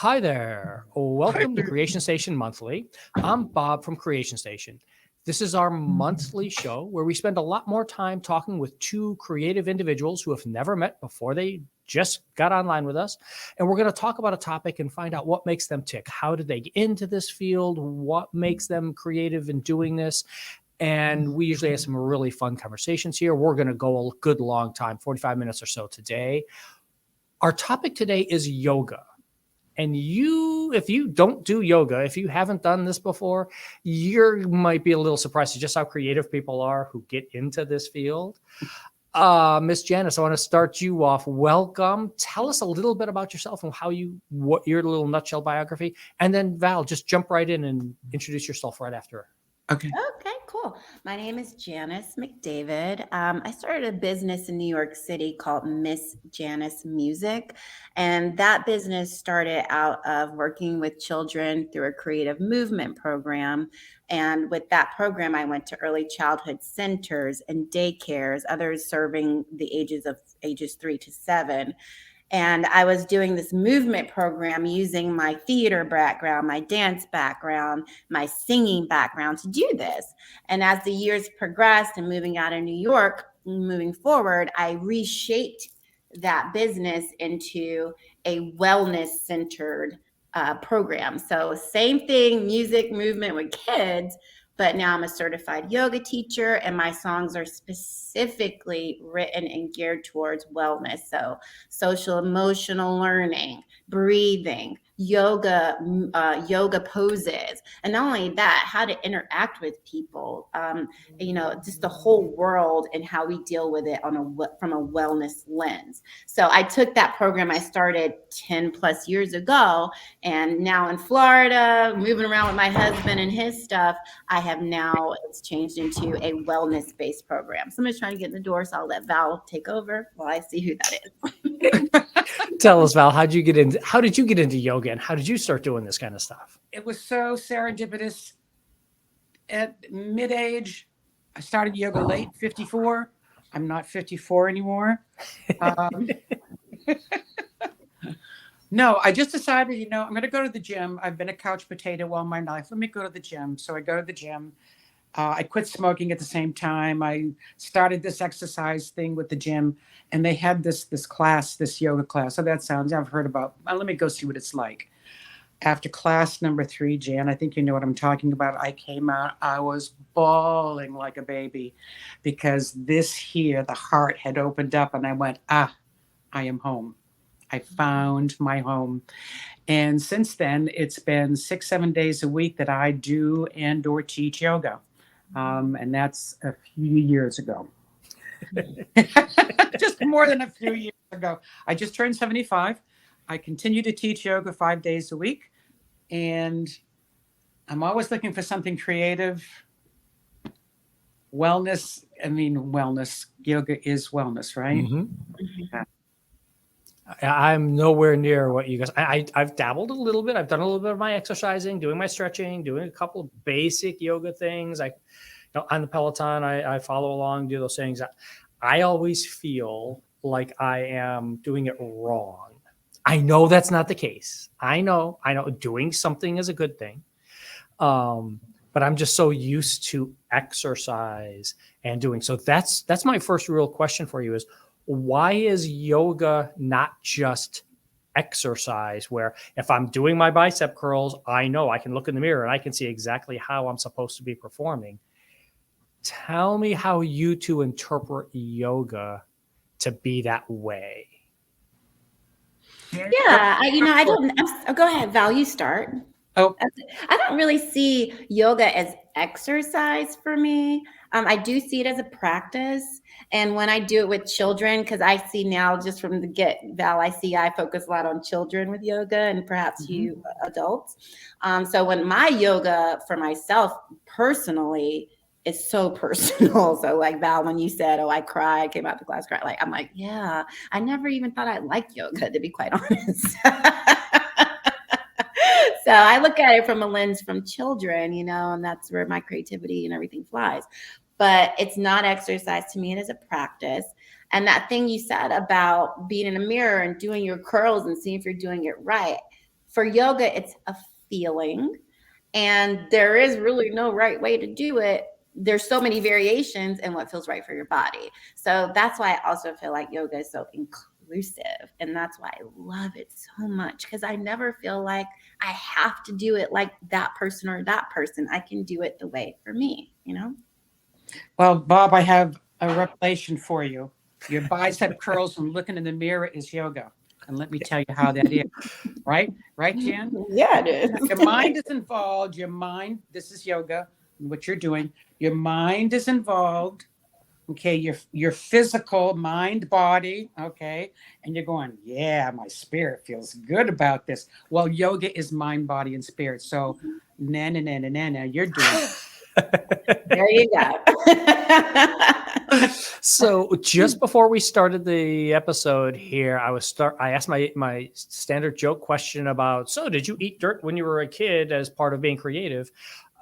Hi there. Welcome to Creation Station Monthly. I'm Bob from Creation Station. This is our monthly show where we spend a lot more time talking with two creative individuals who have never met before they just got online with us. And we're going to talk about a topic and find out what makes them tick. How did they get into this field? What makes them creative in doing this? And we usually have some really fun conversations here. We're going to go a good long time, 45 minutes or so today. Our topic today is yoga. And if you don't do yoga, if you haven't done this before, you might be a little surprised at just how creative people are who get into this field. Miss Janis, I want to start you off. Welcome. Tell us a little bit about yourself and what your little nutshell biography. And then Val, just jump right in and introduce yourself right after her. Okay, cool. My name is Janis McDavid. I started a business in New York City called Miss Janis Music. And that business started out of working with children through a creative movement program. And with that program, I went to early childhood centers and daycares, others serving the ages 3 to 7. And I was doing this movement program using my theater background, my dance background, my singing background to do this. And as the years progressed and moving out of New York, moving forward, I reshaped that business into a wellness-centered program. So same thing, music, movement with kids, but now I'm a certified yoga teacher and my songs are specifically written and geared towards wellness. So social emotional learning, breathing, yoga poses. And not only that, how to interact with people, just the whole world and how we deal with it from a wellness lens. So I took that program I started 10 plus years ago, and now in Florida, moving around with my husband and his stuff, it's changed into a wellness-based program. Somebody's trying to get in the door, so I'll let Val take over while I see who that is. Tell us, Val, how did you get into yoga and how did you start doing this kind of stuff? It was so serendipitous. At mid-age, I started yoga late, 54. I'm not 54 anymore. No, I just decided, I'm going to go to the gym. I've been a couch potato all my life. Let me go to the gym. So I go to the gym. I quit smoking at the same time. I started this exercise thing with the gym, and they had this class, this yoga class. So that sounds, I've heard about. Let me go see what it's like. After class number 3, Jan, I think you know what I'm talking about. I came out, I was bawling like a baby because the heart had opened up, and I went, I am home. I found my home. And since then, it's been 6-7 days a week that I do and or teach yoga. And that's a few years ago. Just more than a few years ago. I just turned 75. I continue to teach yoga 5 days a week. And I'm always looking for something creative. Wellness. Yoga is wellness, right? Mm-hmm. I'm nowhere near what you guys. I've dabbled a little bit. I've done a little bit of my exercising, doing my stretching, doing a couple of basic yoga things. On the Peloton, I follow along, do those things. I always feel like I am doing it wrong. I know that's not the case. I know doing something is a good thing. But I'm just so used to exercise and doing. So that's my first real question for you is, why is yoga not just exercise where if I'm doing my bicep curls, I know I can look in the mirror and I can see exactly how I'm supposed to be performing. Tell me how you two interpret yoga to be that way. Yeah, I don't. Go ahead, Val. You start. Oh, I don't really see yoga as exercise for me. I do see it as a practice. And when I do it with children, because I see now just from the Val, I focus a lot on children with yoga and perhaps you adults. So when my yoga for myself personally is so personal. So like Val, when you said, I cry, I came out the class cry, I'm like, yeah, I never even thought I liked yoga, to be quite honest. So I look at it from a lens from children, and that's where my creativity and everything flies. But it's not exercise to me. It is a practice. And that thing you said about being in a mirror and doing your curls and seeing if you're doing it right, For yoga, it's a feeling, and there is really no right way to do it. There's so many variations in what feels right for your body. So that's why I also feel like yoga is so inclusive. And that's why I love it so much, because I never feel like I have to do it like that person or that person. I can do it the way for me, you know? Well, Bob, I have a revelation for you. Your bicep curls from looking in the mirror is yoga. And let me tell you how that is. Right? Right, Jan? Yeah, it is. Your mind is involved. Your mind, this is yoga, what you're doing. Your mind is involved. Okay, your physical mind, body, okay, and you're going, yeah, my spirit feels good about this. Well, yoga is mind, body, and spirit. So, you're doing it. There you go. So just before we started the episode here, I asked my standard joke question about, so did you eat dirt when you were a kid as part of being creative?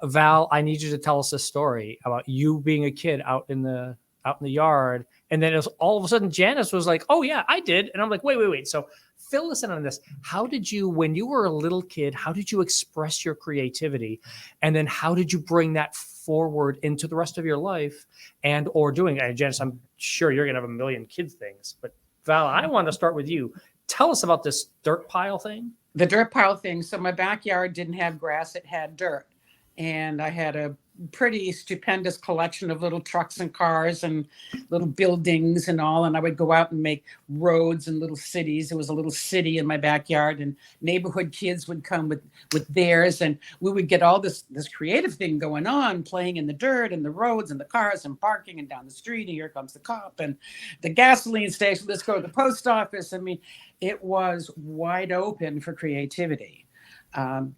Val, I need you to tell us this story about you being a kid out in the yard. And then it was all of a sudden Janice was like, oh yeah, I did. And I'm like, wait. So fill us in on this. How did you, when you were a little kid, how did you express your creativity? And then how did you bring that forward into the rest of your life and or doing it? And Janice, I'm sure you're going to have a million kids things, but Val, I want to start with you. Tell us about this dirt pile thing. The dirt pile thing. So my backyard didn't have grass, it had dirt. And I had a pretty stupendous collection of little trucks and cars and little buildings and all. And I would go out and make roads and little cities. It was a little city in my backyard, and neighborhood kids would come with theirs. And we would get all this creative thing going on, playing in the dirt and the roads and the cars and parking and down the street. And here comes the cop and the gasoline station. Let's go to the post office. I mean, it was wide open for creativity. And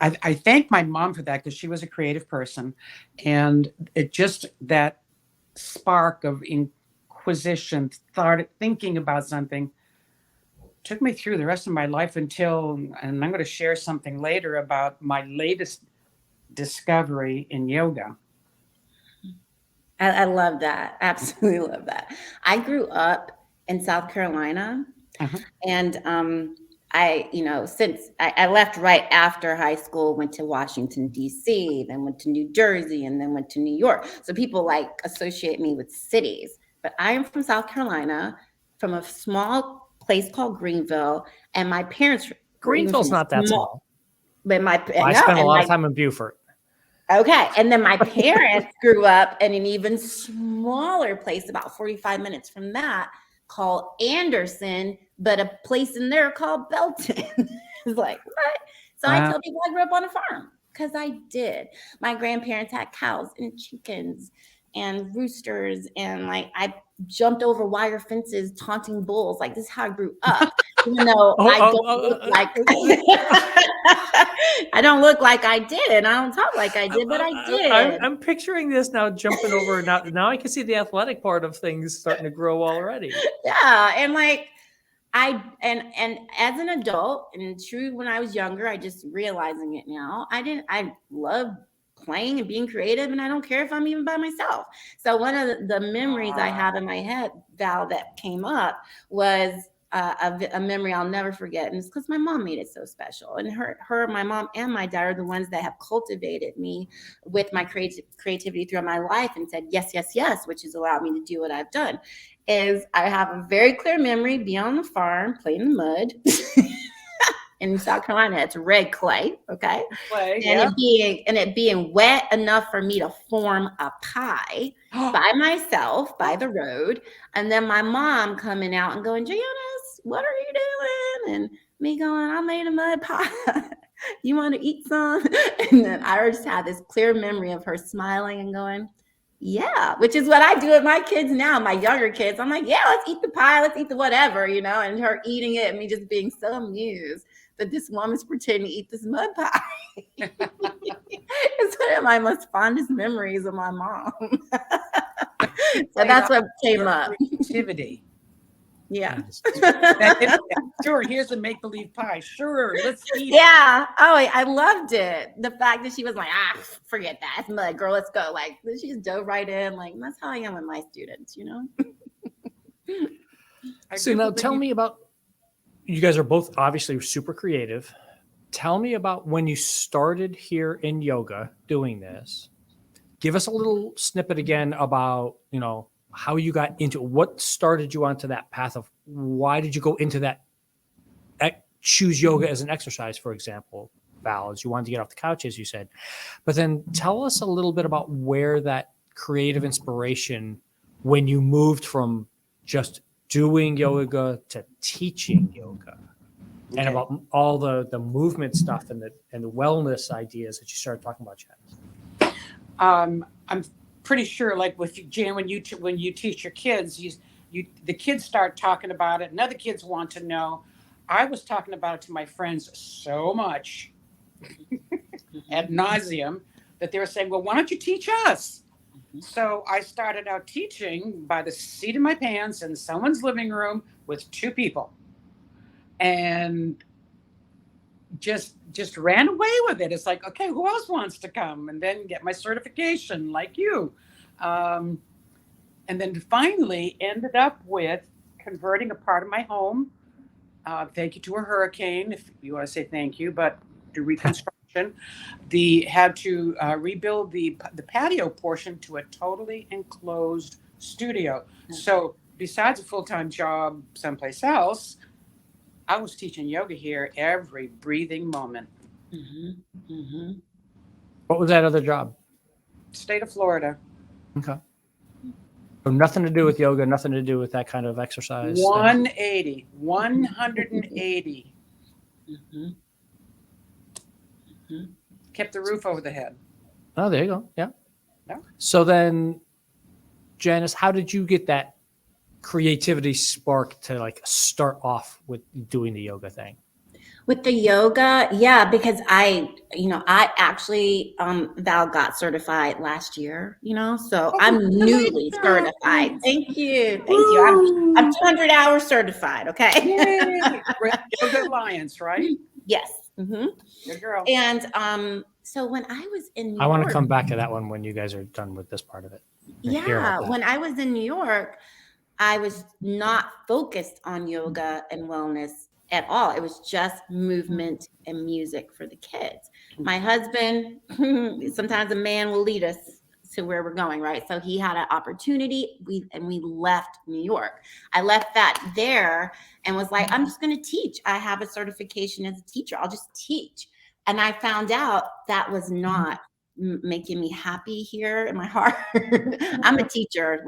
I thank my mom for that, because she was a creative person, and it just, that spark of inquisition, thinking about something, took me through the rest of my life until, and I'm going to share something later about my latest discovery in yoga. I love that. Absolutely love that. I grew up in South Carolina, and since I left right after high school, went to Washington, D.C., then went to New Jersey, and then went to New York. So people associate me with cities. But I am from South Carolina, from a small place called Greenville. And my parents... Greenville's not that small. But I spent a lot of time in Beaufort. Okay. And then my parents grew up in an even smaller place, about 45 minutes from that, called Anderson, but a place in there called Belton. It's like, what? So I tell people I grew up on a farm, because I did. My grandparents had cows and chickens and roosters, and I jumped over wire fences taunting bulls. This is how I grew up. Even though I don't look like I did, and I don't talk like I did, but I did. I'm picturing this now, jumping over. Now I can see the athletic part of things starting to grow already. Yeah, and and as an adult, and true, when I was younger, I just realizing it now. I love playing and being creative, and I don't care if I'm even by myself. So one of the memories I have in my head, Val, that came up was a memory I'll never forget. And it's because my mom made it so special. And my mom and my dad are the ones that have cultivated me with my creativity throughout my life and said, yes, yes, yes, which has allowed me to do what I've done. Is I have a very clear memory, being on the farm, playing in the mud. In South Carolina, it's red clay, okay? Clay, and it being wet enough for me to form a pie by myself by the road. And then my mom coming out and going, Janice, what are you doing? And me going, I made a mud pie. You want to eat some? And then I just had this clear memory of her smiling and going, yeah, which is what I do with my kids now, my younger kids. I'm like, yeah, let's eat the pie, let's eat the whatever, and her eating it and me just being so amused that this woman's pretending to eat this mud pie. It's one of my most fondest memories of my mom. So that's what came up. Creativity. Yeah. Sure, here's a make-believe pie. Sure, let's eat. Yeah. Oh, I loved it. The fact that she was like, forget that. It's mud, girl. Let's go. She just dove right in. That's how I am with my students, So now tell me about. you guys are both obviously super creative. Tell me about when you started here in yoga doing this. Give us a little snippet again about, how you got into it. What started you onto that path of why did you go into that, choose yoga as an exercise, for example, Val, as you wanted to get off the couch, as you said. But then tell us a little bit about where that creative inspiration, when you moved from just doing yoga to teaching yoga. And about all the movement stuff and the wellness ideas that you started talking about, Janis. I'm pretty sure, like with Jan, when you teach your kids, the kids start talking about it, and other kids want to know. I was talking about it to my friends so much, ad nauseum, that they were saying, "Well, why don't you teach us?" So I started out teaching by the seat of my pants in someone's living room with 2 people. And just ran away with it. It's like, okay, who else wants to come and then get my certification like you? And then finally ended up with converting a part of my home. Thank you to a hurricane, if you want to say thank you, but to reconstruction. Had to rebuild the patio portion to a totally enclosed studio. So besides a full-time job someplace else, I was teaching yoga here every breathing moment. What was that other job? State of Florida. Okay. So nothing to do with yoga, nothing to do with that kind of exercise. 180. Kept the roof over the head. Oh, there you go. Yeah. Yeah. So then, Janis, how did you get that creativity spark to start off with doing the yoga thing? With the yoga, yeah, because I actually, Val got certified last year, so I'm newly certified. Thank you. I'm 200 hours certified. Okay. Yay. Yoga Alliance, right? Yes. Mm-hmm. Good girl. And so when I was in New I want to York, come back to that one when you guys are done with this part of it. yeah, when I was in New York, I was not focused on yoga and wellness at all. It was just movement and music for the kids. My husband, sometimes a man will lead us to where we're going, right? So he had an opportunity, we left New York. I left that there and was like, I'm just going to teach. I have a certification as a teacher. I'll just teach. And I found out that was not making me happy here in my heart. I'm a teacher,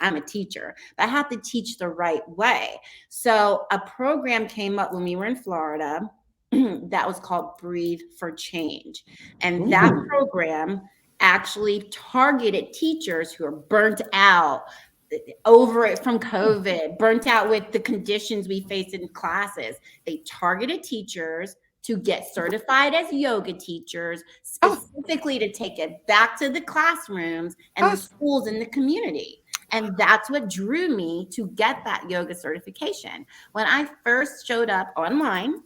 I'm a teacher, but I have to teach the right way. So a program came up when we were in Florida that was called Breathe for Change. And that program actually targeted teachers who are burnt out over it from COVID, burnt out with the conditions we face in classes. They targeted teachers to get certified as yoga teachers, specifically to take it back to the classrooms and the schools in the community. And that's what drew me to get that yoga certification. When I first showed up online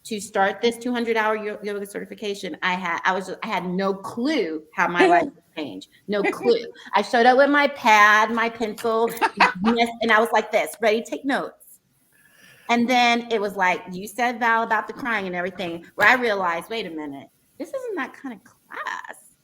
to start this 200-hour yoga certification, I had no clue how my life would change. No clue. I showed up with my pad, my pencil, and I was like this, ready to take notes. And then it was like you said, Val, about the crying and everything, where I realized, wait a minute, this isn't that kind of class.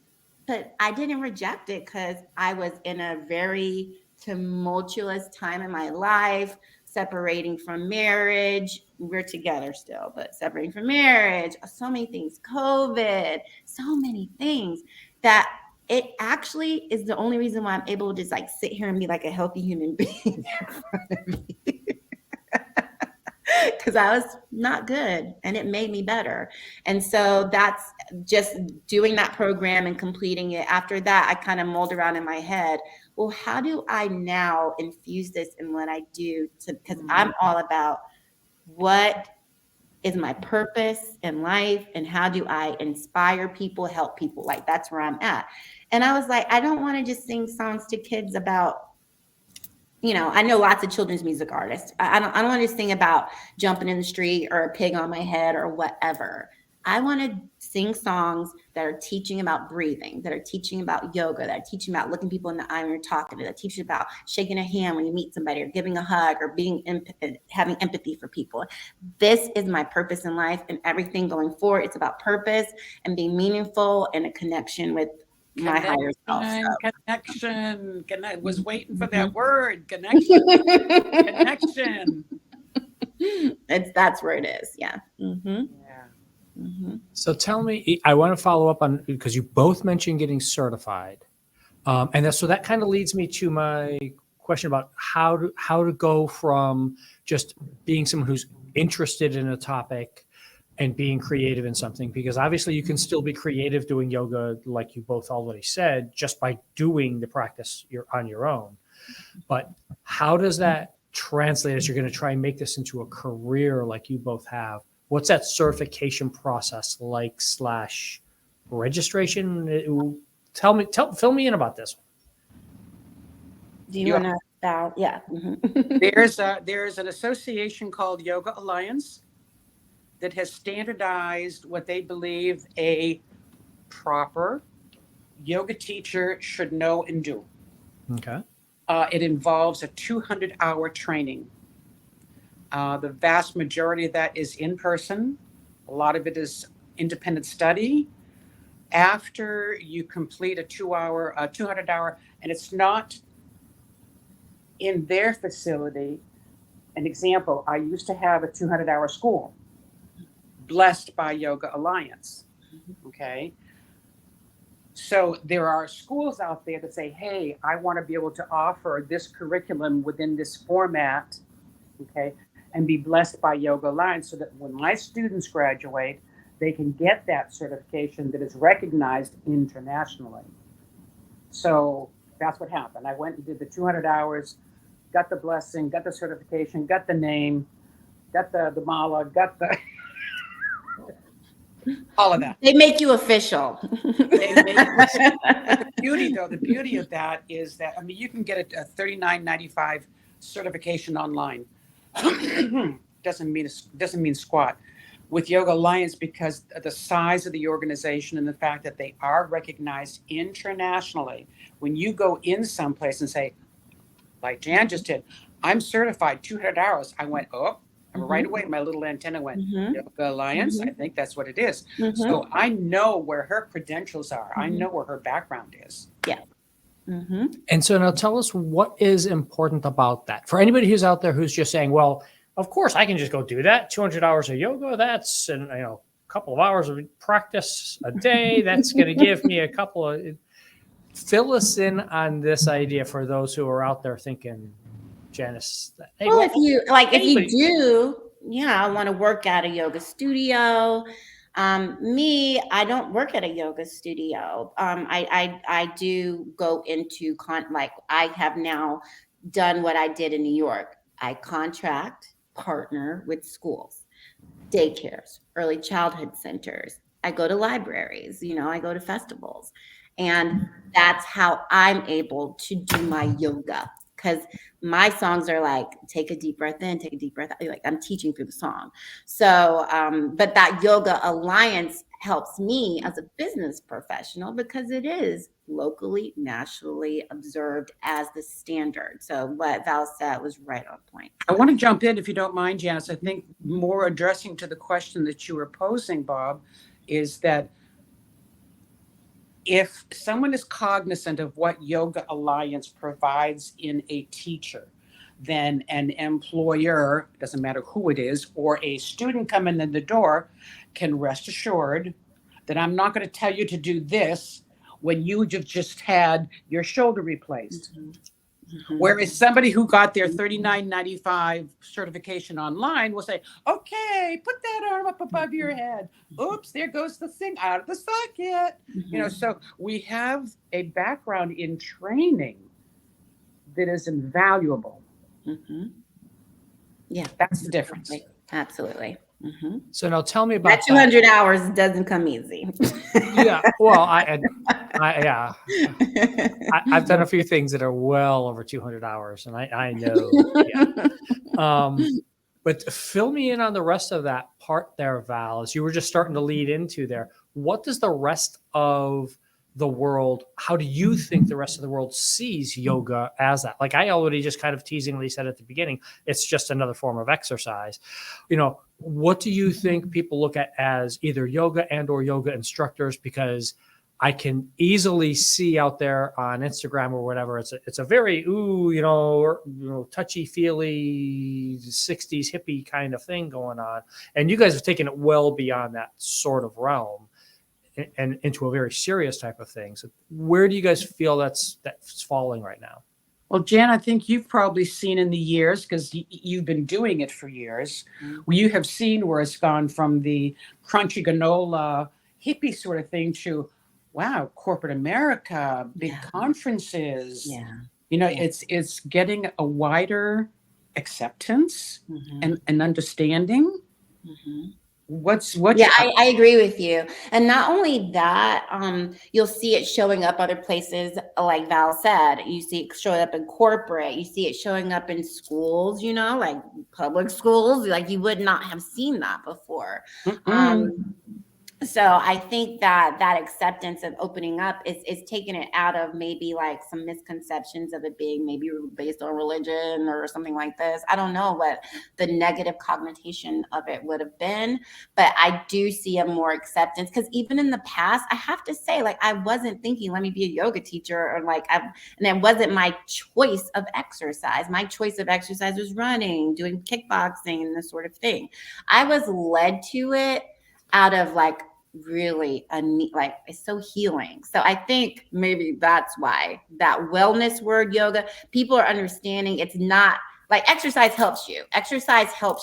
But I didn't reject it because I was in a very tumultuous time in my life, separating from marriage. We're together still, but separating from marriage, so many things, COVID, so many things that it actually is the only reason why I'm able to just sit here and be like a healthy human being in front of me. Because I was not good and it made me better. And so that's just doing that program and completing it. After that, I kind of mulled around in my head, well, how do I now infuse this in what I do? Because I'm all about what is my purpose in life and how do I inspire people, help people? That's where I'm at. And I was like, I don't want to just sing songs to kids about, I know lots of children's music artists. I don't want to sing about jumping in the street or a pig on my head or whatever. I want to sing songs that are teaching about breathing, that are teaching about yoga, that are teaching about looking people in the eye when you're talking to, that teach about shaking a hand when you meet somebody, or giving a hug, or having empathy for people. This is my purpose in life, and everything going forward, it's about purpose and being meaningful and a connection with my higher self. Connection. Was waiting for that word. Connection. Connection. That's where it is. Yeah. Yeah. So tell me, I want to follow up on, because you both mentioned getting certified. So that kind of leads me to my question about how to go from just being someone who's interested in a topic and being creative in something, because obviously you can still be creative doing yoga, like you both already said, just by doing the practice you're on your own. But how does that translate as you're going to try and make this into a career like you both have? What's that certification process like / registration? Fill me in about this one. Do you want to Val? Yeah. There's an association called Yoga Alliance that has standardized what they believe a proper yoga teacher should know and do. Okay. It involves a 200-hour training. The vast majority of that is in person. A lot of it is independent study. After you complete a 200-hour, and it's not in their facility. An example, I used to have a 200-hour school blessed by Yoga Alliance. Okay. So there are schools out there that say, hey, I want to be able to offer this curriculum within this format, okay, and be blessed by Yoga Alliance, so that when my students graduate, they can get that certification that is recognized internationally. So that's what happened. I went and did the 200 hours, got the blessing, got the certification, got the name, got the mala, got the all of that. They make you official. The beauty of that is that, I mean, you can get a $39.95 certification online. doesn't mean squat with Yoga Alliance, because of the size of the organization and the fact that they are recognized internationally. When you go in someplace and say, like Jan just did, I'm certified 200 hours. I went, right away, my little antenna went, Yoga Alliance, I think that's what it is. So I know where her credentials are. I know where her background is. Yeah. And so now tell us what is important about that. For anybody who's out there who's just saying, well, of course I can just go do that. 200 hours of yoga, that's a couple of hours of practice a day. That's going to give me a couple of... Fill us in on this idea for those who are out there thinking, Janis. Hey, well, if you do, I want to work at a yoga studio. I don't work at a yoga studio. I do go into I have now done what I did in New York. I partner with schools, daycares, early childhood centers. I go to libraries, I go to festivals. And that's how I'm able to do my yoga, because my songs are like, take a deep breath in, take a deep breath out. Like, I'm teaching through the song. So, but that Yoga Alliance helps me as a business professional, because it is locally, nationally observed as the standard. So what Val said was right on point. I want to jump in, if you don't mind, Janis. I think more addressing to the question that you were posing, Bob, is that if someone is cognizant of what Yoga Alliance provides in a teacher, then an employer, doesn't matter who it is, or a student coming in the door can rest assured that I'm not going to tell you to do this when you've just had your shoulder replaced. Whereas somebody who got their $39.95 certification online will say, okay, put that arm up above your head. Oops, there goes the thing out of the socket. So we have a background in training that is invaluable. Yeah, that's the difference. Absolutely. So now tell me about that 200 hours doesn't come easy. Yeah. Well, I've done a few things that are well over 200 hours, and I know. Yeah. But fill me in on the rest of that part there, Val, as you were just starting to lead into there. What does the rest of the world, how do you think the rest of the world sees yoga as that? Like I already just kind of teasingly said at the beginning, it's just another form of exercise. What do you think people look at as either yoga and or yoga instructors? Because I can easily see out there on Instagram or whatever, it's a very touchy feely 60s hippie kind of thing going on, and you guys have taken it well beyond that sort of realm and into a very serious type of thing. So where do you guys feel that's falling right now? Well, Jan, I think you've probably seen in the years, because you've been doing it for years, you have seen where it's gone from the crunchy granola hippie sort of thing to, wow, corporate America, big conferences. It's getting a wider acceptance and understanding. I agree with you. And not only that, you'll see it showing up other places, like Val said. You see it showing up in corporate. You see it showing up in schools, like public schools. Like you would not have seen that before. So I think that acceptance of opening up is taking it out of maybe like some misconceptions of it being maybe based on religion or something like this. I don't know what the negative connotation of it would have been, but I do see a more acceptance, because even in the past, I have to say, like, I wasn't thinking, let me be a yoga teacher, or and it wasn't my choice of exercise. My choice of exercise was running, doing kickboxing, and this sort of thing. I was led to it out of like really it's so healing. So I think maybe that's why that wellness word yoga, people are understanding it's not like exercise helps you.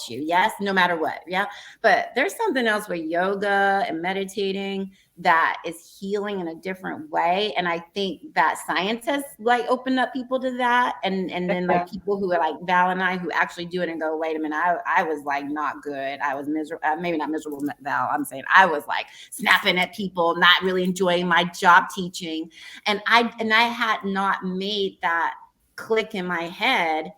Yes, no matter what. Yeah. But there's something else with yoga and meditating that is healing in a different way. And I think that science has like opened up people to that. And then like people who are like Val and I, who actually do it and go, wait a minute, I was like not good. I was miserable, maybe not miserable, Val. I'm saying I was like snapping at people, not really enjoying my job teaching. And I had not made that click in my head,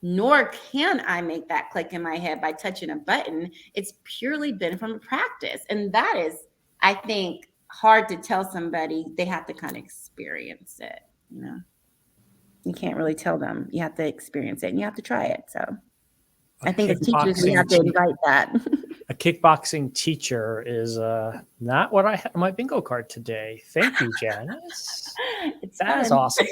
nor can I make that click in my head by touching a button. It's purely been from practice. And that is, I think, hard to tell somebody. They have to kind of experience it. You can't really tell them. You have to experience it and you have to try it. So I think as teachers, we have to invite that. A kickboxing teacher is not what I had on my bingo card today. Thank you, Janice. That is awesome.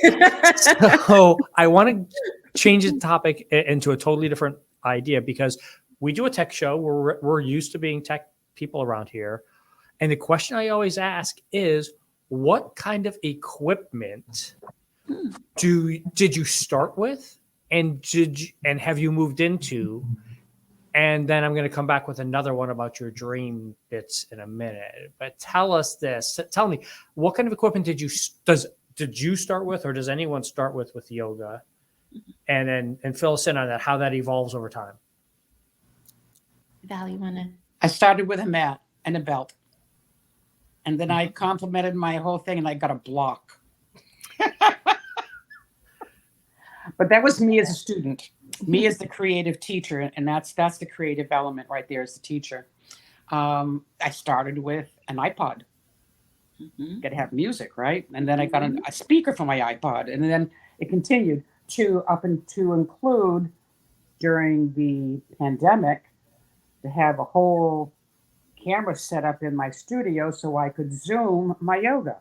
So I want to change the topic into a totally different idea, because we do a tech show. We're used to being tech people around here. And the question I always ask is, what kind of equipment did you start with, and have you moved into? And then I'm going to come back with another one about your dream bits in a minute. But tell us this. Tell me, what kind of equipment did you start with, or does anyone start with yoga? And fill us in on that, how that evolves over time. Val, you want to? I started with a mat and a belt. And then I complemented my whole thing and I got a block. But that was me as a student, me as the creative teacher. And that's the creative element right there as the teacher. I started with an iPod. Got to have music, right? And then I got a speaker for my iPod. And then it continued to include during the pandemic to have a whole camera set up in my studio so I could Zoom my yoga.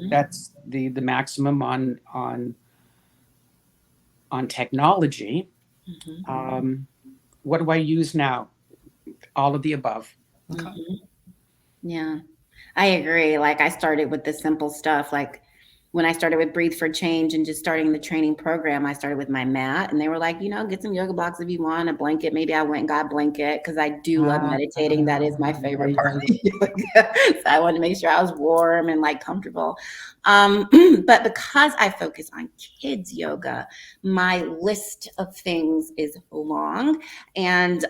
That's the maximum on technology. What do I use now? All of the above. Yeah, I agree. Like I started with the simple stuff. Like when I started with Breathe for Change and just starting the training program, I started with my mat, and they were like, get some yoga blocks if you want, a blanket. Maybe I went and got a blanket because I do love meditating. That is my favorite part of yoga. So I wanted to make sure I was warm and like comfortable. But because I focus on kids yoga, my list of things is long. And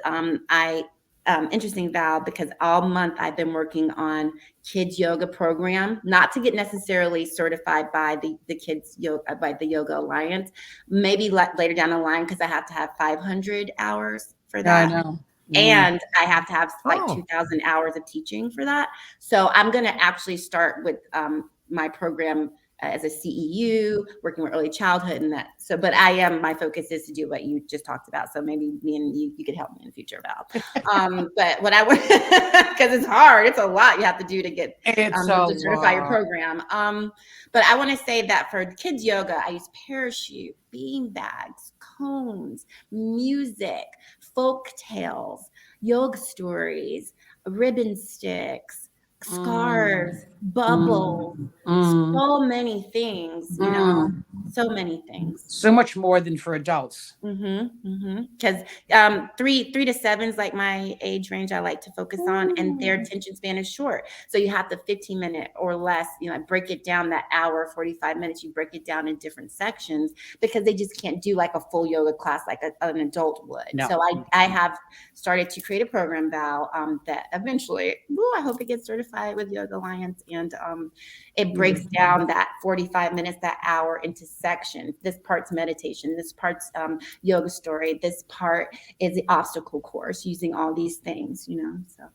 interesting, Val, because all month I've been working on kids yoga program, not to get necessarily certified by the kids yoga, by the Yoga Alliance, maybe later down the line, because I have to have 500 hours for Yeah, I that. know. And I have to have like Oh. 2,000 hours of teaching for that. So I'm going to actually start with my program as a CEU, working with early childhood and that. So, but my focus is to do what you just talked about. So maybe me and you could help me in the future, Val. But what I would, because it's hard, it's a lot you have to do to get It's to a certify your lot. program. But I want to say that for kids yoga, I use parachute, bean bags, cones, music, folk tales, yoga stories, ribbon sticks, scarves, bubbles, so many things, so many things. So much more than for adults. Because 3 to 7 is like my age range I like to focus on, and their attention span is short. So you have the 15-minute or less, break it down, that hour, 45 minutes, you break it down in different sections because they just can't do like a full yoga class like an adult would. No. So I have started to create a program, Val, that eventually, I hope it gets certified with Yoga Alliance, and it breaks down that 45 minutes, that hour into sections. This part's meditation, this part's yoga story, this part is the obstacle course, using all these things, so.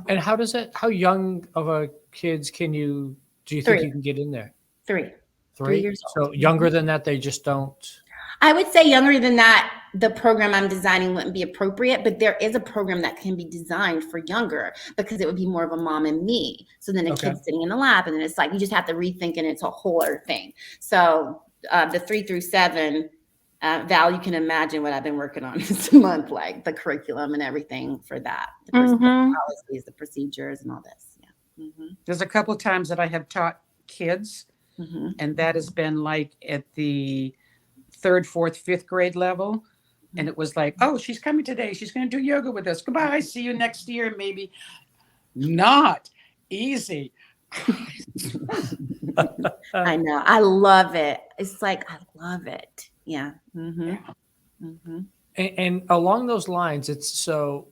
And how young of a kids do you think 3. you can get in there? 3 3 years old. So younger than that, they just don't. I would say younger than that, the program I'm designing wouldn't be appropriate, but there is a program that can be designed for younger because it would be more of a mom and me. So then the kid's sitting in the lap, and then it's like you just have to rethink, and it's a whole other thing. So the 3 through 7, Val, you can imagine what I've been working on this month, like the curriculum and everything for that, the policies, the procedures, and all this. Yeah. There's a couple of times that I have taught kids, and that has been like at the 3rd, 4th, 5th grade level. And it was like, oh, she's coming today. She's going to do yoga with us. Goodbye. See you next year. Maybe. Not easy. I know. I love it. It's like, I love it. Yeah. And along those lines, it's so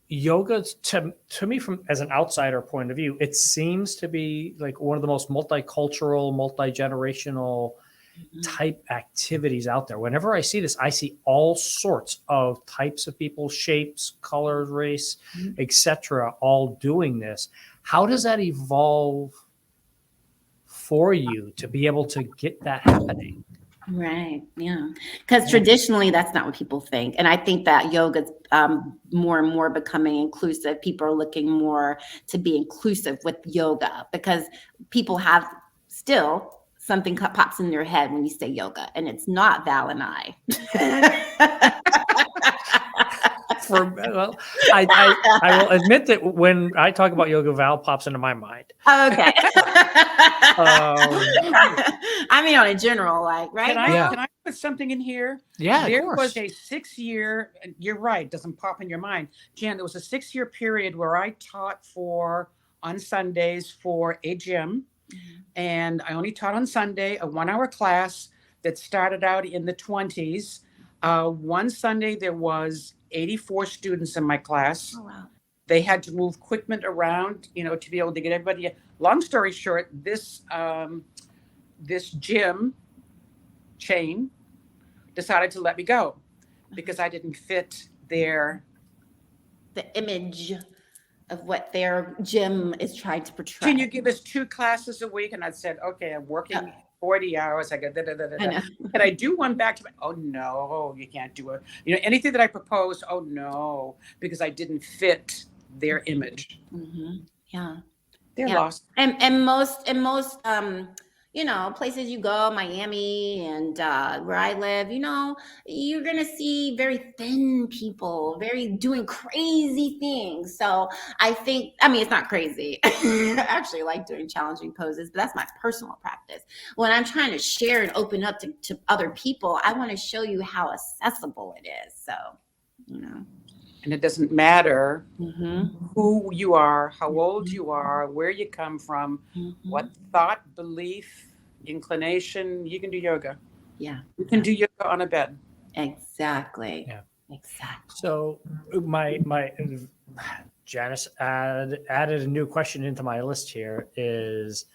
yoga to me, from as an outsider point of view, it seems to be like one of the most multicultural, multi-generational type activities out there. Whenever I see this, I see all sorts of types of people, shapes, colors, race, etc., all doing this. How does that evolve for you to be able to get that happening? Right. Yeah. Because traditionally, that's not what people think. And I think that yoga's more and more becoming inclusive. People are looking more to be inclusive with yoga because people have still something pops in their head when you say yoga, and it's not Val and I. I will admit that when I talk about yoga, Val pops into my mind. Okay. I mean, on a general, like, right? Can I put something in here? Yeah, there was a 6-year. You're right. Doesn't pop in your mind, Jan. There was a 6-year period where I taught on Sundays for a gym, and I only taught on Sunday a 1-hour class that started out in the 20s. One Sunday there was 84 students in my class. Oh, wow. They had to move equipment around, to be able to get everybody. Long story short, this gym chain decided to let me go because I didn't fit the image of what their gym is trying to portray. Can you give us 2 classes a week? And I said, okay, I'm working 40 hours. I go, Can I do one back to back? Oh, no, you can't do it. Anything that I proposed, oh, no, because I didn't fit their image. Yeah. They're lost. And most places you go, Miami and where I live, you're going to see very thin people, doing crazy things. So I think, it's not crazy. I actually like doing challenging poses, but that's my personal practice. When I'm trying to share and open up to other people, I want to show you how accessible it is. So, And it doesn't matter who you are, how old you are, where you come from, what thought, belief, inclination. You can do yoga. Yeah. You can do yoga on a bed. Exactly. Yeah. Exactly. So my Janice added a new question into my list here is,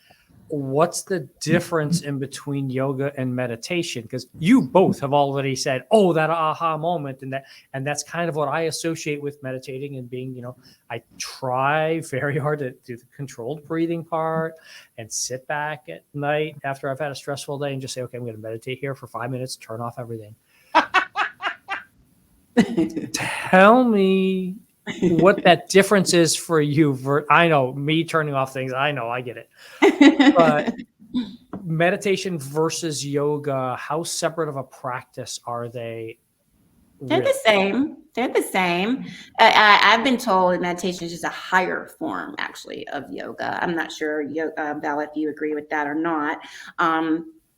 what's the difference in between yoga and meditation? Because you both have already said, oh, that aha moment, and that's kind of what I associate with meditating and being, I try very hard to do the controlled breathing part and sit back at night after I've had a stressful day and just say, okay, I'm going to meditate here for 5 minutes, turn off everything. Tell me what that difference is for you. I know me turning off things. I know, I get it. But meditation versus yoga, how separate of a practice are they? They're the same. They're the same. I've been told meditation is just a higher form, actually, of yoga. I'm not sure, Val, if you agree with that or not.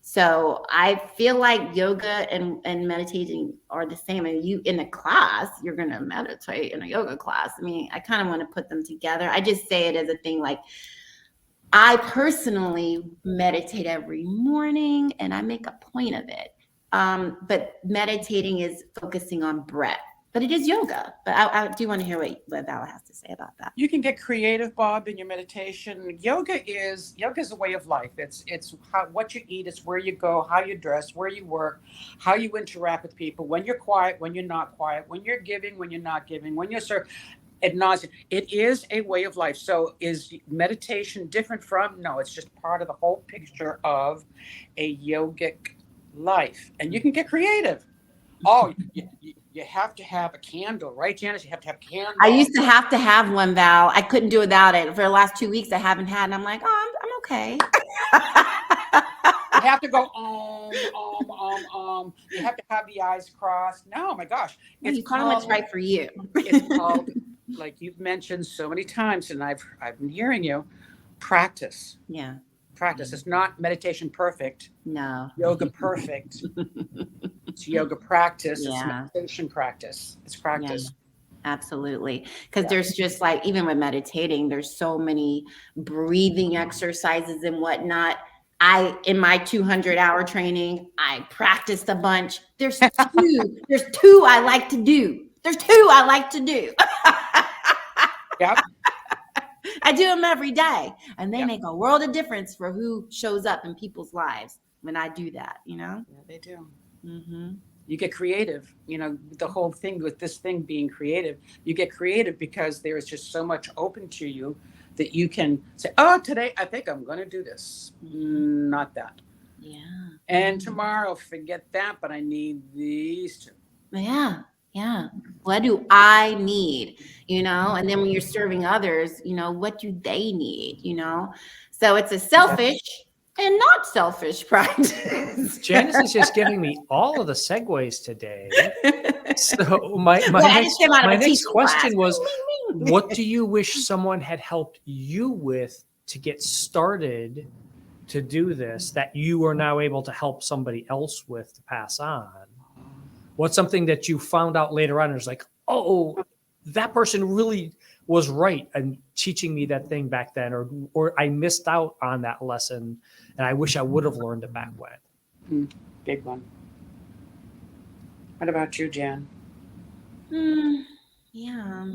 So I feel like yoga and meditating are the same. And you in a class, you're going to meditate in a yoga class. I mean, I kind of want to put them together. I just say it as a thing like, I personally meditate every morning and I make a point of it. But meditating is focusing on breath. But it is yoga. But I do want to hear what Val has to say about that. You can get creative, Bob, in your meditation. Yoga is a way of life. It's what you eat, it's where you go, how you dress, where you work, how you interact with people, when you're quiet, when you're not quiet, when you're giving, when you're not giving, when you're ad nauseam. It is a way of life. So is meditation different from? No, it's just part of the whole picture of a yogic life. And you can get creative. Oh, you have to have a candle, right, Janice? You have to have a candle. I used to have one, Val. I couldn't do without it. For the last 2 weeks, I haven't had, and I'm like, oh, I'm okay. You have to go, You have to have the eyes crossed. No, my gosh. You call what's right for you. It's called, like you've mentioned so many times, and I've been hearing you, practice. Yeah. Practice. It's not meditation perfect. No. Yoga perfect. It's yoga practice. Yeah. It's meditation practice. It's practice. Yeah, absolutely. Because there's just like, even with meditating, there's so many breathing exercises and whatnot. In my 200-hour training, I practiced a bunch. There's two I like to do. Yep. I do them every day, and they make a world of difference for who shows up in people's lives when I do that, Yeah, they do. Mm-hmm. You get creative. The whole thing with this thing being creative, you get creative because there is just so much open to you that you can say, oh, today I think I'm going to do this. Not that. Yeah. And tomorrow, forget that, but I need these two. Yeah. Yeah. What do I need? And then when you're serving others, what do they need? So it's a selfish and not selfish practice. Janice is just giving me all of the segues today. So my next question was, what do you wish someone had helped you with to get started to do this that you are now able to help somebody else with to pass on? What's something that you found out later on and was like, oh, that person really was right in teaching me that thing back then, or I missed out on that lesson and I wish I would have learned it back when? Big one. What about you, Jan? Yeah.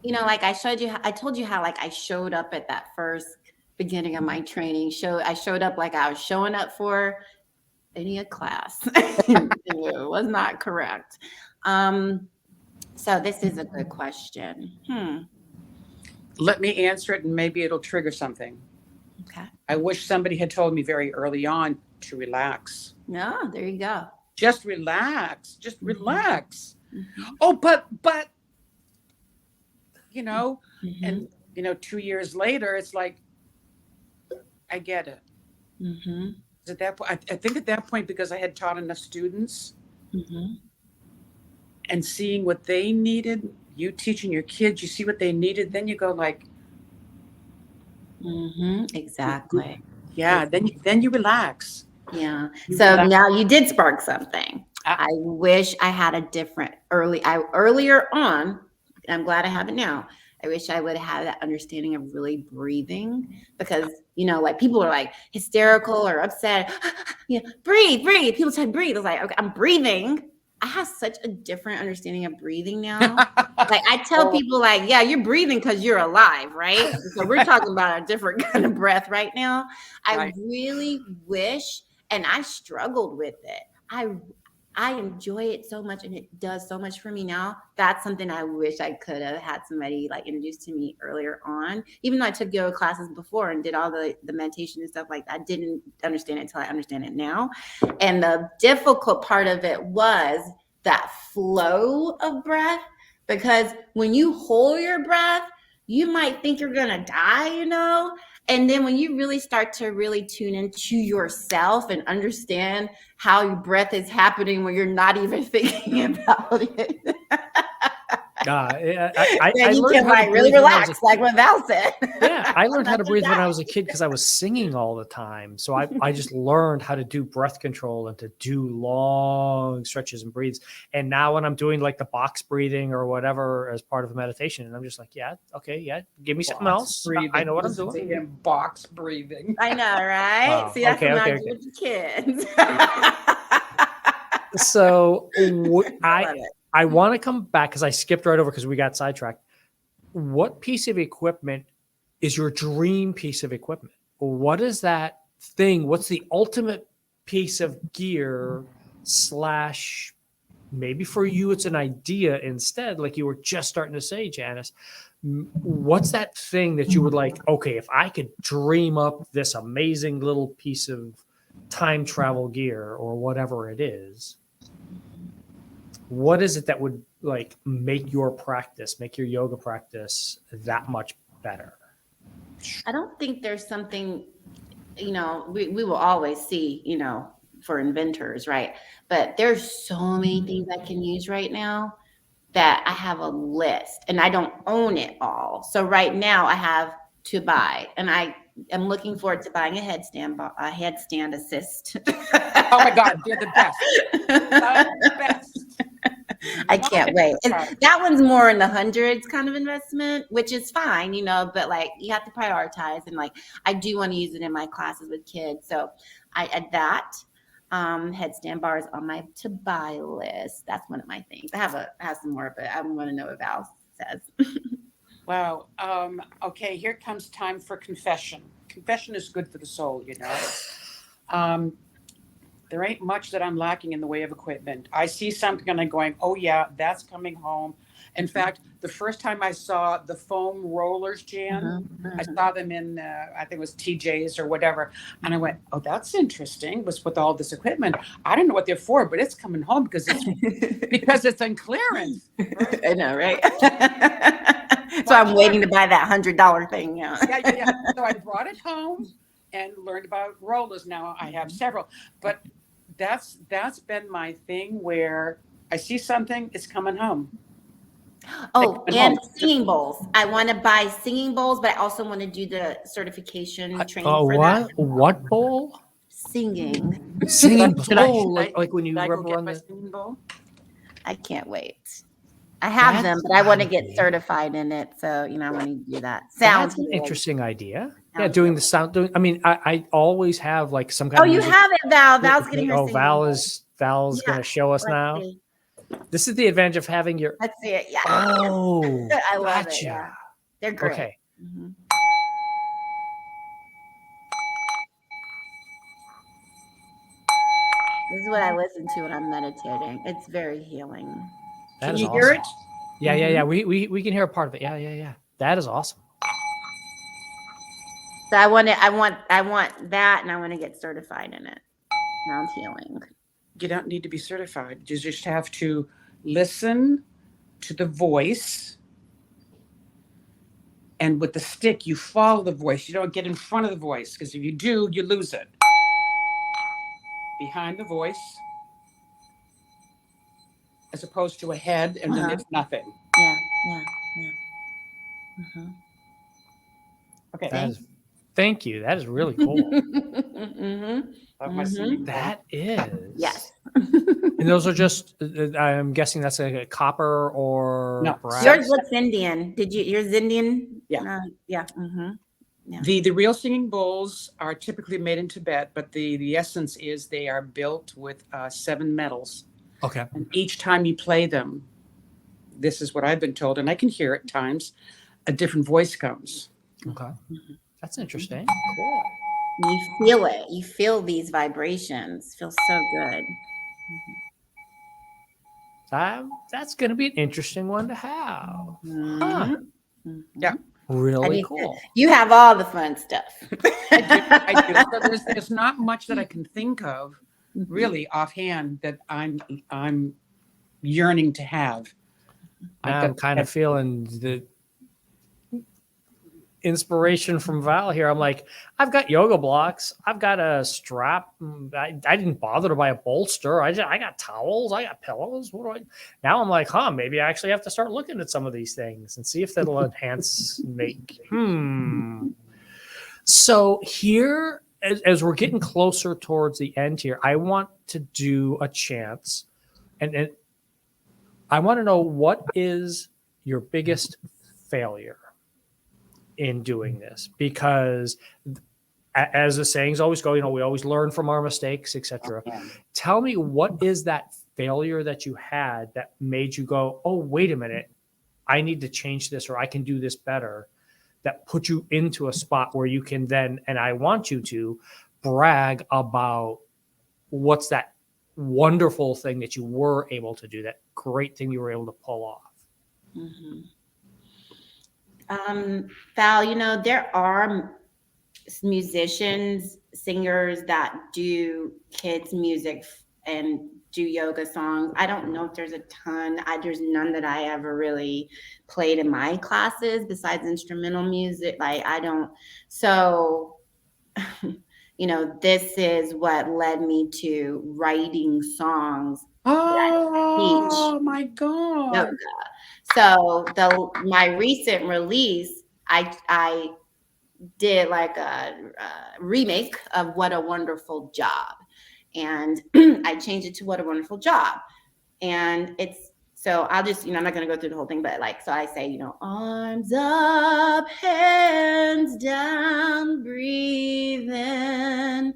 Like I told you how like I showed up at that first beginning of my training. I showed up like I was showing up for any class. It was not correct. So this is a good question. Let me answer it and maybe it'll trigger something. Okay. I wish somebody had told me very early on to relax. No, there you go. Just relax. Just relax. Mm-hmm. Oh, but and 2 years later, it's like, I get it. Mm-hmm. At that point, I think at that point, because I had taught enough students and seeing what they needed, you teaching your kids, you see what they needed, then you go like, exactly. Yeah, then you relax. Yeah. So now you did spark something. I wish I had a different earlier on. I'm glad I have it now. I wish I would have that understanding of really breathing, because, like people are like hysterical or upset. Breathe. People say breathe. I was like, okay, I'm breathing. I have such a different understanding of breathing now. Like I tell people like, yeah, you're breathing because you're alive, right? So we're talking about a different kind of breath right now. I really wish, and I struggled with it. I enjoy it so much and it does so much for me now. That's something I wish I could have had somebody like introduce to me earlier on. Even though I took yoga classes before and did all the meditation and stuff like that, I didn't understand it until I understand it now. And the difficult part of it was that flow of breath, because when you hold your breath, you might think you're going to die, you know? And then when you really start to really tune into yourself and understand how your breath is happening when you're not even thinking about it. I you learned can how to like really breathe when I was relax, like what Val said. Yeah, I learned how to Not breathe when I die. was a kid because I was singing all the time. So I just learned how to do breath control and to do long stretches and breathes. And now when I'm doing like the box breathing or whatever as part of a meditation, and I'm just like, yeah, okay, yeah, give me something else. I know what I'm doing. Box breathing. I know, right? Oh, See, that's okay, what I okay, do okay. with the kids. So love it. I want to come back because I skipped right over because we got sidetracked. What piece of equipment is your dream piece of equipment? What is that thing? What's the ultimate piece of gear / maybe for you, it's an idea instead, like you were just starting to say, Janis. What's that thing that you would like, okay, if I could dream up this amazing little piece of time travel gear or whatever it is, what is it that would like make your practice, make your yoga practice that much better? I don't think there's something, we will always see, for inventors, right? But there's so many things I can use right now that I have a list and I don't own it all. So right now I have to buy, and I am looking forward to buying a headstand assist. Oh my God, they're the best. The best. I can't wait. And that one's more in the hundreds kind of investment, which is fine, but like you have to prioritize. And like, I do want to use it in my classes with kids. So I add that. Headstand bars on my to buy list. That's one of my things. I have some more, but I want to know what Val says. Wow. Okay, here comes time for confession. Confession is good for the soul, There ain't much that I'm lacking in the way of equipment. I see something and I'm going, oh yeah, that's coming home. In fact, the first time I saw the foam rollers, Jan, I saw them in, I think it was TJ's or whatever. And I went, oh, that's interesting. Was with all this equipment. I don't know what they're for, but it's coming home because it's on clearance. Right? I know, right? So I'm waiting to buy that $100 thing. Yeah. Yeah. So I brought it home and learned about rollers. Now I have several, but that's been my thing where I see something, it's coming home. Oh, and singing bowls. I want to buy singing bowls, but I also want to do the certification training for that. What bowl? Singing bowl, like when you rub around the singing bowl. I can't wait. I have them, but I want to get certified in it. So, I want to do that. That's an interesting idea. Yeah, doing the sound. I mean, I always have like some kind of. Oh, you have it, Val. Val's getting her. Oh, Val's going to show us now. See. This is the advantage of having your. Let's see it. Yeah. Oh, I love gotcha. it. Yeah. They're great. Okay. Mm-hmm. This is what I listen to when I'm meditating. It's very healing. Can you hear it? Yeah. We can hear a part of it. Yeah. That is awesome. So I want that, and I want to get certified in it. Sound healing. You don't need to be certified. You just have to listen to the voice. And with the stick, you follow the voice. You don't get in front of the voice, because if you do, you lose it. Behind the voice, as opposed to ahead, and then it's nothing. Yeah. Mm-hmm. Okay. Thank you. That is really cool. That is. Yes. And those are just, I'm guessing that's like a copper or no. brass. Yours looks Indian. Yours Indian? Yeah. Yeah. Mm-hmm. Yeah. The real singing bowls are typically made in Tibet, but the essence is they are built with 7 metals. Okay. And each time you play them, this is what I've been told, and I can hear at times, a different voice comes. Okay. Mhm. That's interesting. Cool. You feel it. You feel these vibrations. Feels so good. That's going to be an interesting one to have. Huh. Mhm. Mhm. Yeah. Really And cool. you have all the fun stuff. I do. So there's not much that I can think of really offhand that I'm yearning to have. Now I'm kind of feeling the inspiration from Val here. I'm like, I've got yoga blocks. I've got a strap. I didn't bother to buy a bolster. I got towels. I got pillows. What do I? Now I'm like, maybe I actually have to start looking at some of these things and see if that'll enhance, make. So here, as we're getting closer towards the end here, I want to do a chance, and I want to know, what is your biggest failure in doing this? Because as the sayings always go, we always learn from our mistakes, etc. Tell me, what is that failure that you had that made you go, oh, wait a minute, I need to change this, or I can do this better, that put you into a spot where you can then, and I want you to brag about what's that wonderful thing that you were able to do, that great thing you were able to pull off. Mm-hmm. Val, there are musicians, singers that do kids music and do yoga songs. I don't know if there's a ton. There's none that I ever really played in my classes besides instrumental music. I don't. So, this is what led me to writing songs. Oh my God. Yoga. So my recent release, I did like a remake of What a Wonderful Job, and I changed it to What a Wonderful Job, and so I'll just, I'm not going to go through the whole thing, but so I say, arms up, hands down, breathe in,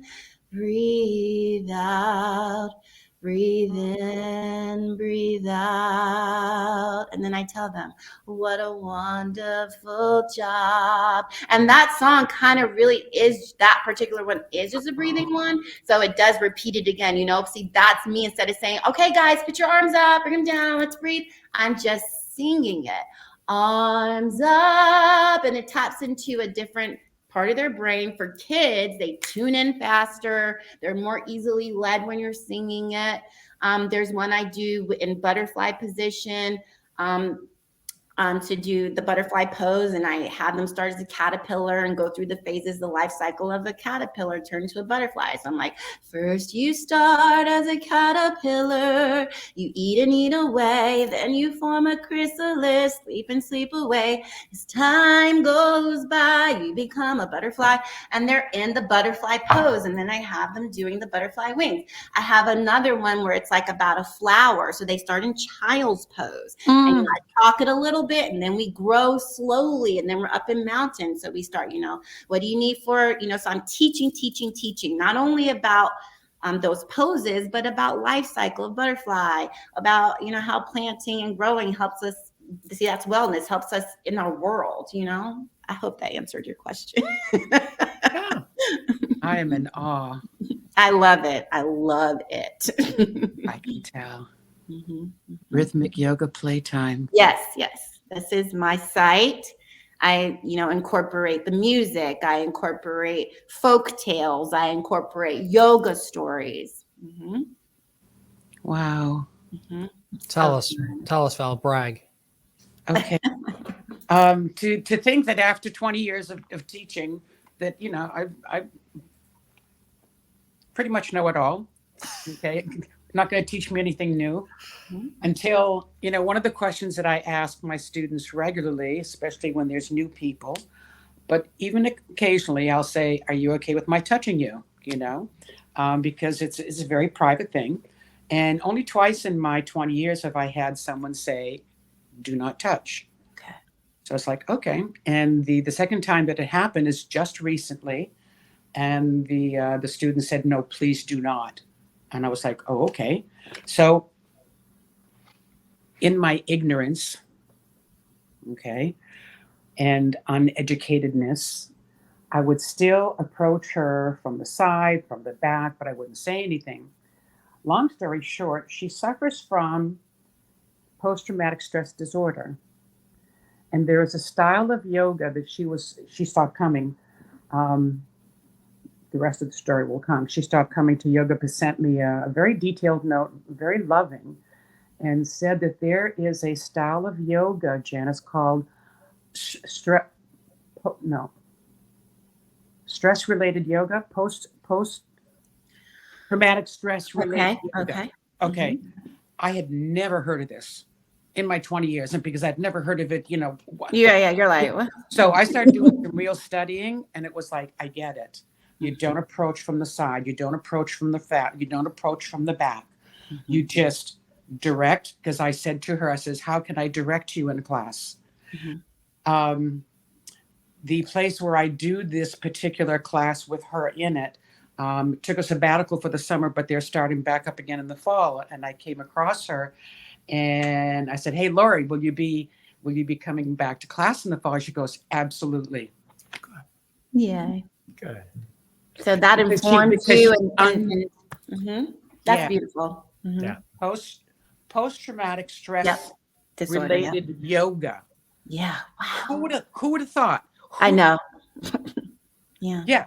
breathe out, breathe in, breathe out. And then I tell them, what a wonderful job. And that song kind of really is, that particular one is just a breathing one. So it does repeat it again, See, that's me. Instead of saying, okay, guys, put your arms up, bring them down, let's breathe. I'm just singing it. Arms up. And it taps into a different part of their brain. For kids, they tune in faster. They're more easily led when you're singing it. There's one I do in butterfly position to do the butterfly pose, and I have them start as a caterpillar and go through the phases, the life cycle of a caterpillar turn into a butterfly. So I'm like, first you start as a caterpillar, you eat and eat away, then you form a chrysalis, sleep and sleep away. As time goes by, you become a butterfly, and they're in the butterfly pose, and then I have them doing the butterfly wings. I have another one where it's like about a flower, so they start in child's pose, and I talk it a little bit, and then we grow slowly, and then we're up in mountains. So we start, what do you need for, so I'm teaching, not only about those poses, but about life cycle of butterfly, about, how planting and growing helps us. See, that's wellness, helps us in our world, I hope that answered your question. Yeah. I am in awe. I love it. I love it. I can tell. Mm-hmm. Rhythmic yoga playtime. Yes. This is my site. I, incorporate the music. I incorporate folk tales. I incorporate yoga stories. Mm-hmm. Wow. Mm-hmm. Tell us, Val, brag. Okay. To think that after 20 years of teaching, that I pretty much know it all. Okay. Not going to teach me anything new until, one of the questions that I ask my students regularly, especially when there's new people, but even occasionally I'll say, are you okay with my touching you? Because it's a very private thing. And only twice in my 20 years have I had someone say, do not touch. Okay. So it's like, okay. And the second time that it happened is just recently. And the student said, no, please do not. And I was like, oh, okay. So in my ignorance, okay, and uneducatedness, I would still approach her from the side, from the back, but I wouldn't say anything. Long story short, she suffers from post-traumatic stress disorder. And there is a style of yoga that she stopped coming. Um, the rest of the story will come. She stopped coming to yoga, but sent me a very detailed note, very loving, and said that there is a style of yoga, Janice, called stress. No, stress related yoga, post traumatic stress related yoga. Okay. Okay. I had never heard of this in my 20 years, and because I'd never heard of it, what? Yeah. You're like, what? So I started doing some real studying, and it was like, I get it. You don't approach from the side. You don't approach from the front. You don't approach from the back. You just direct, because I said to her, I says, how can I direct you in class? The place where I do this particular class with her in it took a sabbatical for the summer, but they're starting back up again in the fall. And I came across her and I said, hey, Lori, will you be coming back to class in the fall? She goes, absolutely. Yay. Good. So that Because informs because you. That's Yeah. beautiful. Yeah. Post-traumatic stress Yep. Disorder. Yeah. related yoga. Yeah. Who Wow. would have thought? I know. Yeah. Yeah.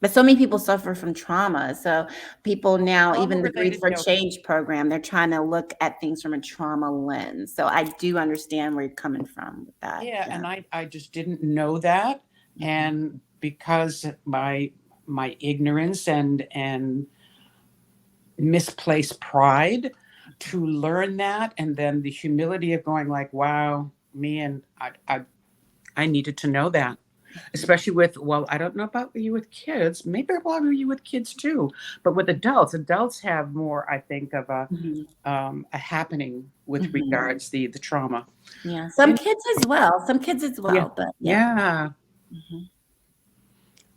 But so many people suffer from trauma. So people now, even the Grief Trauma-related for yoga. Change program, they're trying to look at things from a trauma lens. So I do understand where you're coming from with that. Yeah, and I just didn't know that, and because my ignorance and misplaced pride to learn that, and then the humility of going like, wow, me, and I needed to know that, especially with, well, I don't know about you with kids, maybe a lot of you with kids too, but with adults have more, I think, of a happening with regards the trauma. Yeah. Some kids as well. But Yeah. Mhm.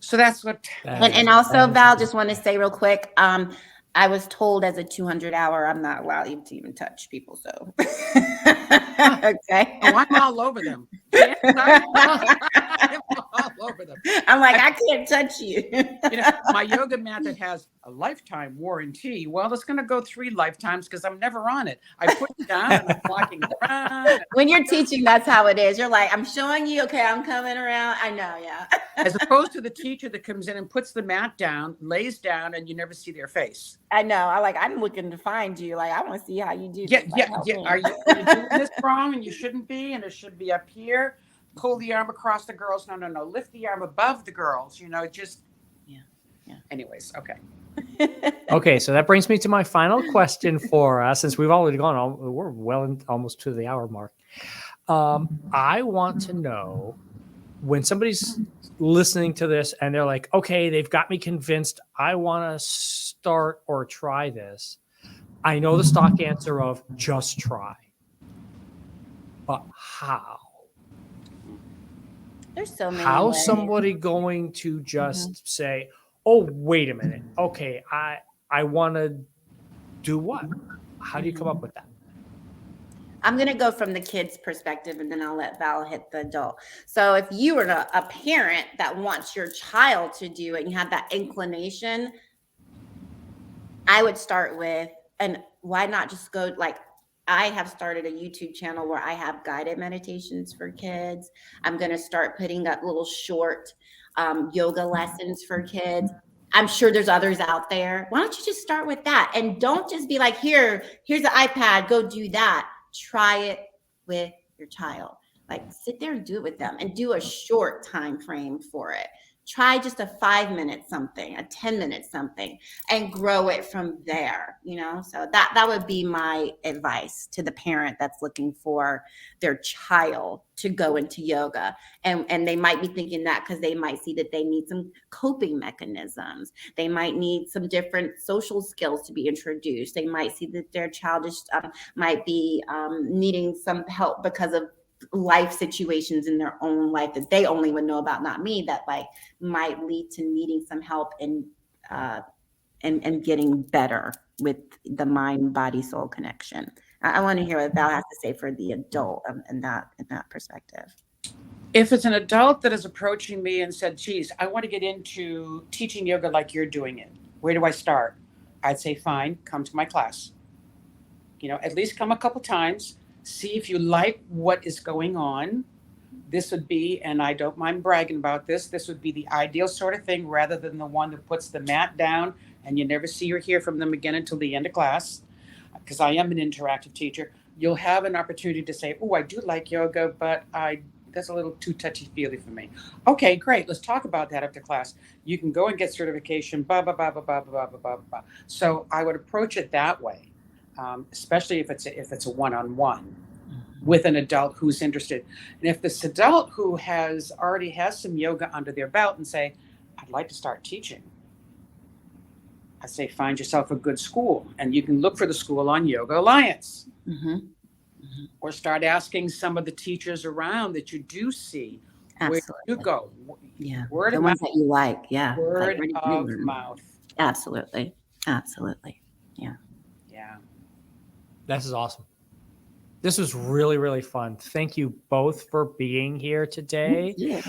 So that's what. And also, Val, just want to say real quick, I was told as a 200-hour, I'm not allowed to even touch people. So, okay. Oh, I'm all over them. I'm all over them. I'm like, I can't touch you. My yoga mat that has a lifetime warranty. Well, it's going to go 3 lifetimes because I'm never on it. I put it down and I'm walking around. When you're teaching, that's how it is. You're like, I'm showing you, okay, I'm coming around. I know, yeah. As opposed to the teacher that comes in and puts the mat down, lays down, and you never see their face. I know. I'm looking to find you. Like, I want to see how you do Yeah, this. yeah, yeah. Are you doing this wrong? And you shouldn't be, and it should be up here. Pull the arm across the girls. No. Lift the arm above the girls. Just. Yeah. Anyways, okay. Okay, so that brings me to my final question for us, since we've already gone, we're almost to the hour mark. I want to know, when somebody's listening to this and they're like, okay, they've got me convinced, I want to start or try this. I know the stock answer of just try, but how? There's so many How's ways. somebody going to just say, oh, wait a minute. Okay, I want to do what? How do you come up with that? I'm going to go from the kid's perspective, and then I'll let Val hit the adult. So if you were a parent that wants your child to do it and you have that inclination, I would start with, and why not just go, like, I have started a YouTube channel where I have guided meditations for kids. I'm going to start putting up little short yoga lessons for kids. I'm sure there's others out there. Why don't you just start with that? And don't just be like, here's the iPad, go do that. Try it with your child. Like, sit there and do it with them, and do a short time frame for it. Try just a 5-minute something, a 10-minute something, and grow it from there, So that would be my advice to the parent that's looking for their child to go into yoga. And they might be thinking that because they might see that they need some coping mechanisms. They might need some different social skills to be introduced. They might see that their child might be needing some help because of life situations in their own life that they only would know about, not me, that might lead to needing some help in and getting better with the mind, body, soul connection. I want to hear what Val has to say for the adult in that perspective. If it's an adult that is approaching me and said, geez, I want to get into teaching yoga like you're doing it, where do I start? I'd say, fine, come to my class. At least come a couple times, see if you like what is going on. This would be, and I don't mind bragging about this would be the ideal sort of thing, rather than the one that puts the mat down and you never see or hear from them again until the end of class. Because I am an interactive teacher. You'll have an opportunity to say, oh, I do like yoga, but that's a little too touchy-feely for me. Okay, great. Let's talk about that after class. You can go and get certification, blah, blah, blah, blah, blah, blah, blah, blah, blah. So I would approach it that way, especially if it's a one-on-one with an adult who's interested. And if this adult who already has some yoga under their belt and say, I'd like to start teaching, I say, find yourself a good school, and you can look for the school on Yoga Alliance. Or start asking some of the teachers around that you do see. Absolutely. Where you go. Yeah. Word the of ones mouth. that you like. Yeah. Word like, of mouth. Absolutely. Absolutely. Yeah. Yeah. This is awesome. This was really, really fun. Thank you both for being here today. Yeah.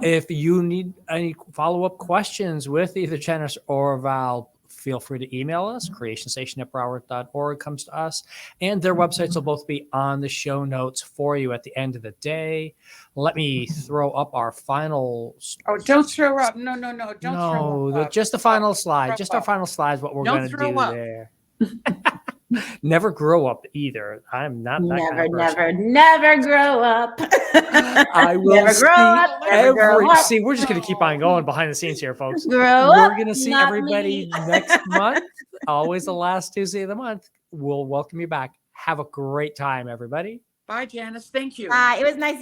If you need any follow-up questions with either Janis or Val, feel free to email us. creationstation@broward.org comes to us. And their websites will both be on the show notes for you at the end of the day. Let me throw up our final... Oh, don't throw up. No. Don't throw up. Just the final slide. Just our final slide is what we're going to do there. Never grow up either. I'm not that kind of person. Never grow up. I will never grow up. Never grow up. See, we're just going to keep on going behind the scenes here, folks. We're going to see everybody me. next month. Always the last Tuesday of the month. We'll welcome you back. Have a great time, everybody. Bye, Janis. Thank you. It was nice